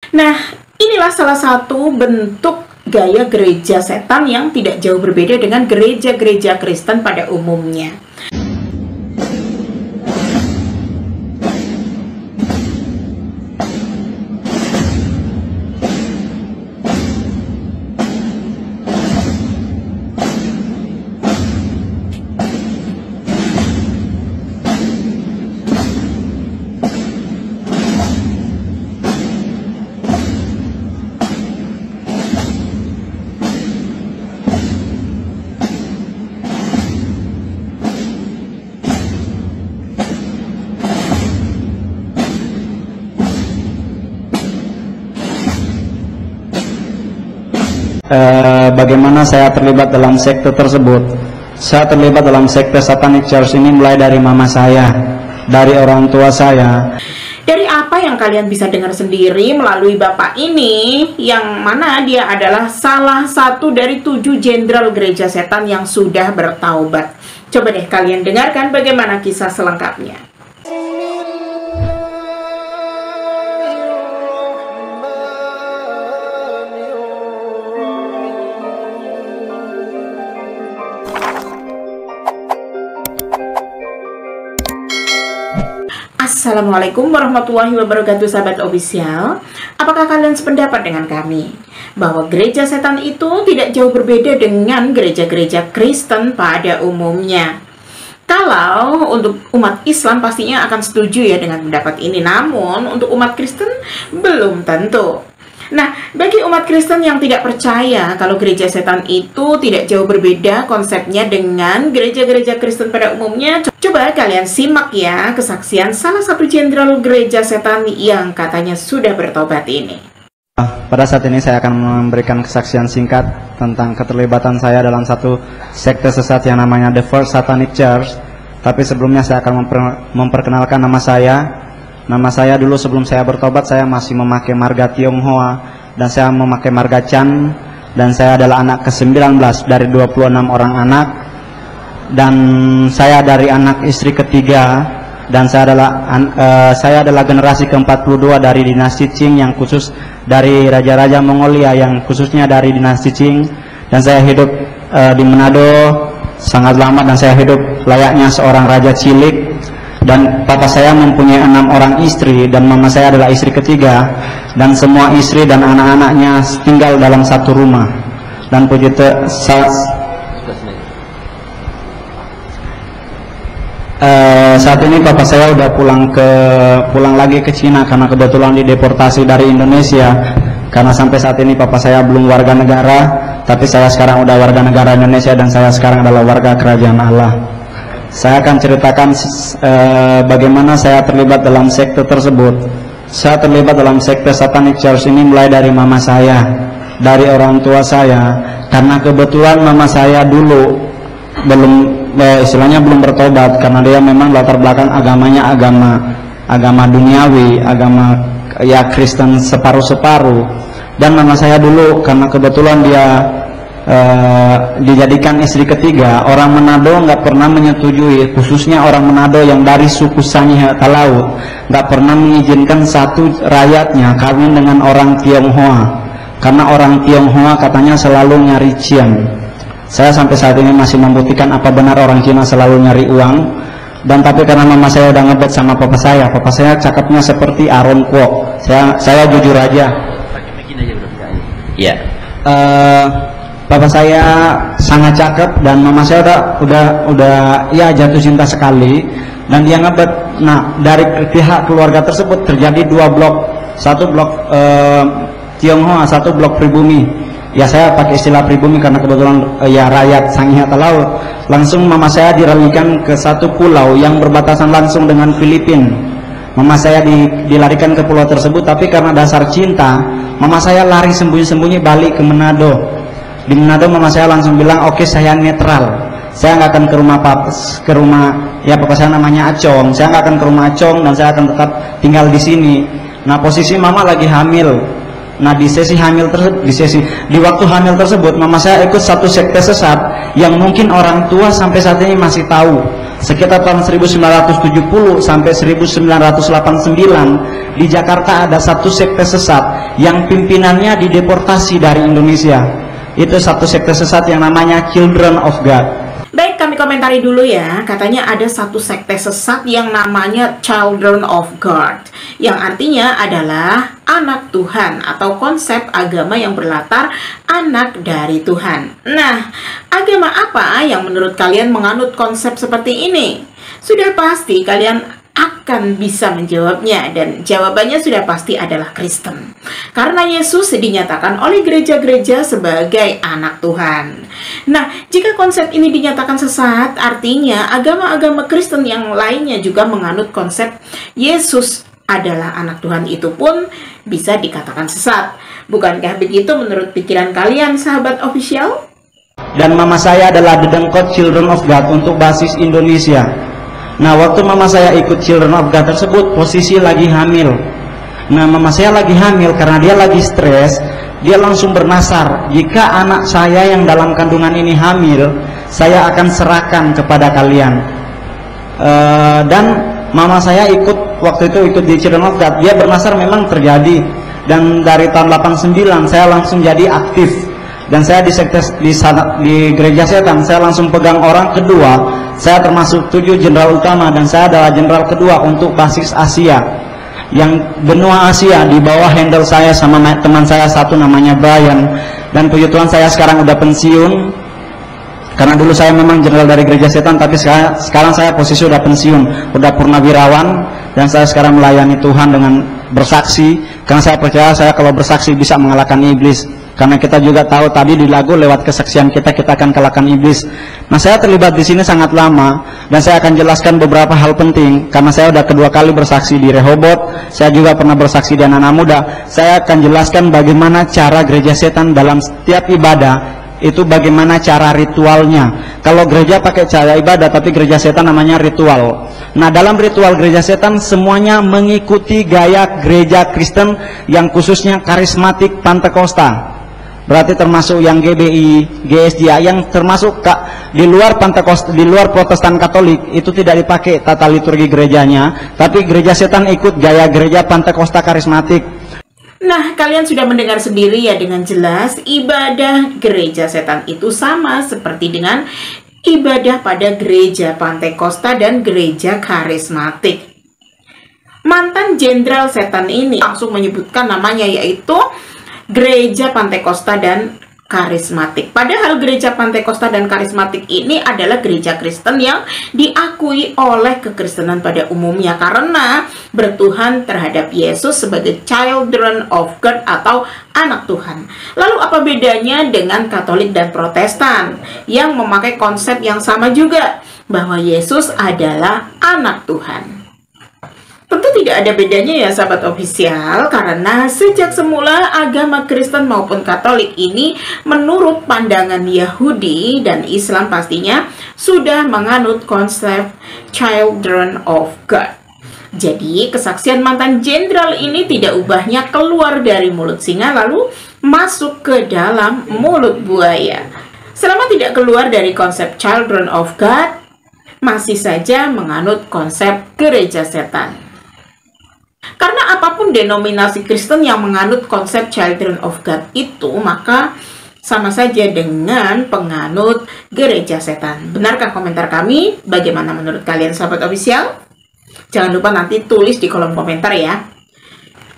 Nah, inilah salah satu bentuk gaya gereja setan yang tidak jauh berbeda dengan gereja-gereja Kristen pada umumnya. Bagaimana saya terlibat dalam sekte tersebut? Saya terlibat dalam sekte Satanic Church ini mulai dari mama saya, dari orang tua saya. Dari apa yang kalian bisa dengar sendiri melalui bapak ini, yang mana dia adalah salah satu dari 7 jenderal gereja setan yang sudah bertaubat. Coba deh kalian dengarkan bagaimana kisah selengkapnya. Assalamualaikum warahmatullahi wabarakatuh, sahabat official. Apakah kalian sependapat dengan kami bahwa gereja setan itu tidak jauh berbeda dengan gereja-gereja Kristen pada umumnya? Kalau untuk umat Islam pastinya akan setuju ya dengan pendapat ini, namun untuk umat Kristen belum tentu. Nah, bagi umat Kristen yang tidak percaya kalau gereja setan itu tidak jauh berbeda konsepnya dengan gereja-gereja Kristen pada umumnya, coba kalian simak ya kesaksian salah satu jenderal gereja setan yang katanya sudah bertobat ini. Pada saat ini saya akan memberikan kesaksian singkat tentang keterlibatan saya dalam satu sekte sesat yang namanya The First Satanic Church. Tapi sebelumnya saya akan memperkenalkan nama saya. Nama saya dulu sebelum saya bertobat saya masih memakai marga Tionghoa dan saya memakai marga Chan, dan saya adalah anak ke-19 dari 26 orang anak, dan saya dari anak istri ketiga, dan saya adalah generasi ke-42 dari dinasti Qing yang khusus dari raja-raja Mongolia yang khususnya dari dinasti Qing, dan saya hidup di Manado sangat lama, dan saya hidup layaknya seorang raja cilik. Dan papa saya mempunyai 6 orang istri, dan mama saya adalah istri ketiga, dan semua istri dan anak-anaknya tinggal dalam satu rumah. Dan puji saat ini papa saya udah pulang lagi ke Cina karena kebetulan dideportasi dari Indonesia. Karena sampai saat ini papa saya belum warga negara, tapi saya sekarang udah warga negara Indonesia, dan saya sekarang adalah warga kerajaan Allah. Saya akan ceritakan bagaimana saya terlibat dalam sekte tersebut. Saya terlibat dalam sekte Satanic Church ini mulai dari mama saya, dari orang tua saya. Karena kebetulan mama saya dulu istilahnya belum bertobat, karena dia memang latar belakang agamanya agama duniawi, agama ya Kristen separuh-separuh. Dan mama saya dulu karena kebetulan dia dijadikan istri ketiga, orang Manado nggak pernah menyetujui, khususnya orang Manado yang dari suku Sanya Talaut nggak pernah mengizinkan satu rakyatnya kawin dengan orang Tionghoa, karena orang Tionghoa katanya selalu nyari cian. Saya sampai saat ini masih membuktikan apa benar orang Cina selalu nyari uang. Dan tapi karena mama saya udah ngebet sama papa saya cakepnya seperti Aaron Kwok. Saya jujur aja. Iya. Papa saya sangat cakep, dan mama saya udah ya jatuh cinta sekali, dan dia ngebet. Nah, dari pihak keluarga tersebut terjadi 2 blok, satu blok Tionghoa, satu blok pribumi. Ya saya pakai istilah pribumi karena kebetulan ya rakyat Sanya Talaut. Langsung mama saya diralihkan ke satu pulau yang berbatasan langsung dengan Filipina. Mama saya dilarikan ke pulau tersebut, tapi karena dasar cinta, mama saya lari sembunyi-sembunyi balik ke Manado. Di Manado mama saya langsung bilang, oke, saya netral, saya nggak akan ke rumah ya papa saya namanya Acong, saya nggak akan ke rumah Acong, dan saya akan tetap tinggal di sini. Nah, posisi mama lagi hamil. Nah, di waktu hamil tersebut mama saya ikut satu sekte sesat yang mungkin orang tua sampai saat ini masih tahu. sekitar tahun 1970 sampai 1989 di Jakarta ada satu sekte sesat yang pimpinannya dideportasi dari Indonesia. Itu satu sekte sesat yang namanya Children of God. Baik, kami komentari dulu ya. Katanya ada satu sekte sesat yang namanya Children of God, yang artinya adalah anak Tuhan atau konsep agama yang berlatar anak dari Tuhan. Nah, agama apa yang menurut kalian menganut konsep seperti ini? Sudah pasti kalian akan bisa menjawabnya, dan jawabannya sudah pasti adalah Kristen. Karena Yesus dinyatakan oleh gereja-gereja sebagai anak Tuhan. Nah, jika konsep ini dinyatakan sesat, artinya agama-agama Kristen yang lainnya juga menganut konsep Yesus adalah anak Tuhan itu pun bisa dikatakan sesat. Bukankah begitu menurut pikiran kalian, sahabat official? Dan mama saya adalah dedengkot Children of God untuk basis Indonesia. Nah, waktu mama saya ikut Children of God tersebut, posisi lagi hamil. Nah, mama saya lagi hamil karena dia lagi stres. Dia langsung bernasar, jika anak saya yang dalam kandungan ini hamil, saya akan serahkan kepada kalian. Dan mama saya ikut, waktu itu ikut di Children of God. Dia bernasar memang terjadi. Dan dari tahun 89 saya langsung jadi aktif. Dan saya di gereja setan, saya langsung pegang orang kedua. Saya termasuk 7 jenderal utama, dan saya adalah jenderal kedua untuk basis Asia. Yang benua Asia di bawah handle saya sama teman saya satu namanya Brian. Dan puji Tuhan saya sekarang udah pensiun. Karena dulu saya memang jenderal dari gereja setan, tapi sekarang saya posisi udah pensiun, udah purnawirawan, dan saya sekarang melayani Tuhan dengan bersaksi. Karena saya percaya saya kalau bersaksi bisa mengalahkan iblis. Karena kita juga tahu tadi di lagu lewat kesaksian kita akan kalahkan iblis. Nah, saya terlibat di sini sangat lama, dan saya akan jelaskan beberapa hal penting. Karena saya udah kedua kali bersaksi di Rehoboth, saya juga pernah bersaksi di anak-anak muda. Saya akan jelaskan bagaimana cara gereja setan dalam setiap ibadah, itu bagaimana cara ritualnya. Kalau gereja pakai cara ibadah, tapi gereja setan namanya ritual. Nah, dalam ritual gereja setan semuanya mengikuti gaya gereja Kristen yang khususnya karismatik Pantekosta. Berarti termasuk yang GBI, GSJA, yang termasuk di luar Pantekosta, di luar Protestan Katolik, itu tidak dipakai tata liturgi gerejanya, tapi gereja setan ikut gaya gereja Pantekosta karismatik. Nah, kalian sudah mendengar sendiri ya dengan jelas, ibadah gereja setan itu sama seperti dengan ibadah pada gereja Pantekosta dan gereja karismatik. Mantan jenderal setan ini langsung menyebutkan namanya, yaitu gereja Pantekosta dan karismatik. Padahal gereja Pantekosta dan karismatik ini adalah gereja Kristen yang diakui oleh kekristenan pada umumnya karena bertuhan terhadap Yesus sebagai Children of God atau anak Tuhan. Lalu apa bedanya dengan Katolik dan Protestan yang memakai konsep yang sama juga, bahwa Yesus adalah anak Tuhan? Tentu tidak ada bedanya ya sahabat official, karena sejak semula agama Kristen maupun Katolik ini menurut pandangan Yahudi dan Islam pastinya sudah menganut konsep Children of God. Jadi kesaksian mantan jenderal ini tidak ubahnya keluar dari mulut singa lalu masuk ke dalam mulut buaya. Selama tidak keluar dari konsep Children of God, masih saja menganut konsep gereja setan. Karena apapun denominasi Kristen yang menganut konsep Children of God itu, maka sama saja dengan penganut gereja setan. Benarkah komentar kami? Bagaimana menurut kalian sahabat official? Jangan lupa nanti tulis di kolom komentar ya.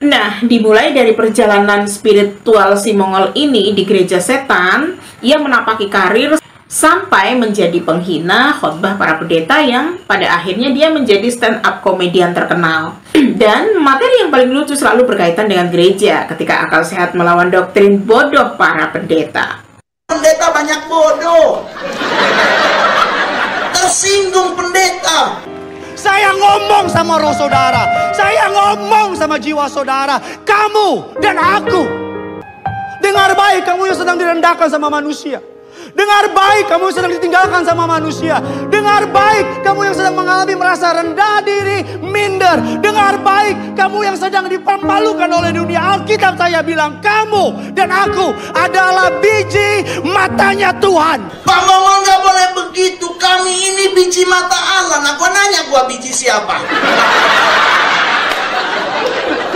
Nah, dimulai dari perjalanan spiritual si Mongol ini di gereja setan, ia menapaki karir sampai menjadi penghina khotbah para pendeta yang pada akhirnya dia menjadi stand up komedian terkenal. Dan materi yang paling lucu selalu berkaitan dengan gereja ketika akal sehat melawan doktrin bodoh para pendeta. Pendeta banyak bodoh. Tersinggung pendeta. Saya ngomong sama roh saudara, saya ngomong sama jiwa saudara, kamu dan aku. Dengar baik, kamu yang sedang direndahkan sama manusia. Dengar baik kamu yang sedang ditinggalkan sama manusia. Dengar baik kamu yang sedang mengalami merasa rendah diri, minder. Dengar baik kamu yang sedang dipermalukan oleh dunia. Alkitab saya bilang kamu dan aku adalah biji matanya Tuhan. Pak Mongol nggak boleh begitu. Kami ini biji mata Allah. Nah, gua nanya gua biji siapa?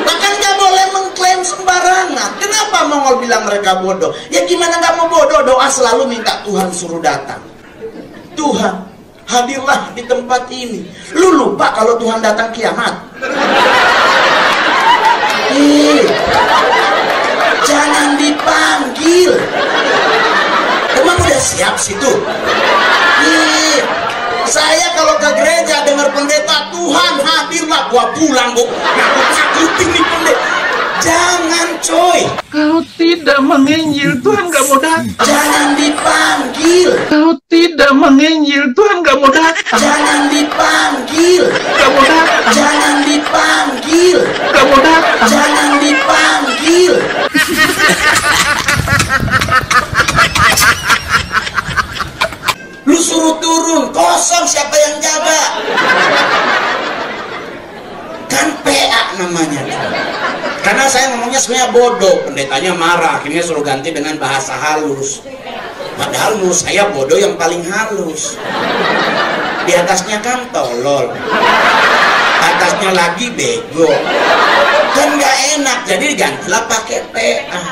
Bahkan nggak boleh mengklaim sembarangan. Kenapa Mongol bilang mereka bodoh? Ya gimana nggak mau bodoh? Doa selalu minta Tuhan suruh datang. Tuhan, hadirlah di tempat ini. Lu lupa kalau Tuhan datang kiamat? Jangan dipanggil. Emang udah siap situ? Saya kalau ke gereja dengar pendeta, Tuhan hadirlah, gua pulang, gua takutin nih pendeta. Jangan coy. Kalau tidak menginjil, Tuhan gak mau datang. Jangan dipanggil. Kalau tidak menginjil, Tuhan gak mau datang. Jangan dipanggil. Gak mau datang. Jangan dipanggil. Gak mau datang. Jangan dipanggil. Lu suruh turun, kosong, siapa yang jaga? Kan PA namanya. Karena saya ngomongnya sebenarnya bodoh, pendetanya marah, akhirnya suruh ganti dengan bahasa halus. Padahal menurut saya bodoh yang paling halus. Di atasnya kan tolol, atasnya lagi bego. Kan nggak enak, jadi gantilah pakai PA.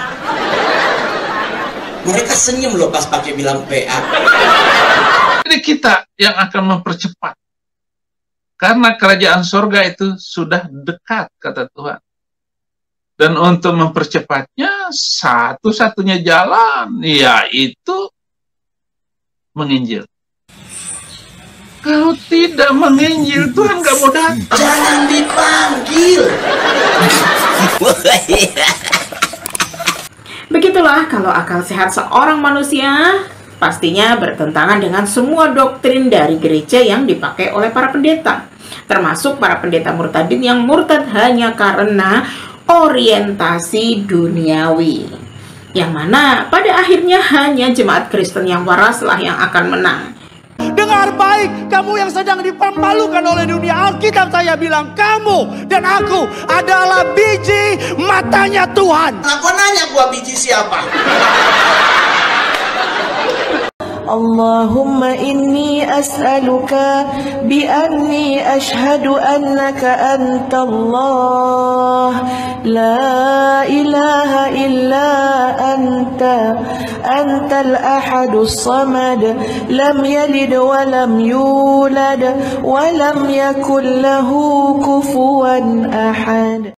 Mereka senyum loh pas pakai bilang PA. Jadi kita yang akan mempercepat. Karena kerajaan surga itu sudah dekat, kata Tuhan. Dan untuk mempercepatnya, satu-satunya jalan, yaitu menginjil. Kalau tidak menginjil, Tuhan gak mau datang. Jangan dipanggil. Begitulah kalau akal sehat seorang manusia pastinya bertentangan dengan semua doktrin dari gereja yang dipakai oleh para pendeta, termasuk para pendeta murtadin yang murtad hanya karena orientasi duniawi, yang mana pada akhirnya hanya jemaat Kristen yang waraslah yang akan menang. Dengar baik kamu yang sedang dipermalukan oleh dunia. Alkitab saya bilang kamu dan aku adalah biji matanya Tuhan. Nah, gua nanya gua biji siapa? اللهم إني أسألك بأني أشهد أنك أنت الله لا إله إلا أنت الأحد الصمد لم يلد ولم يولد ولم يكن له كفوا أحد.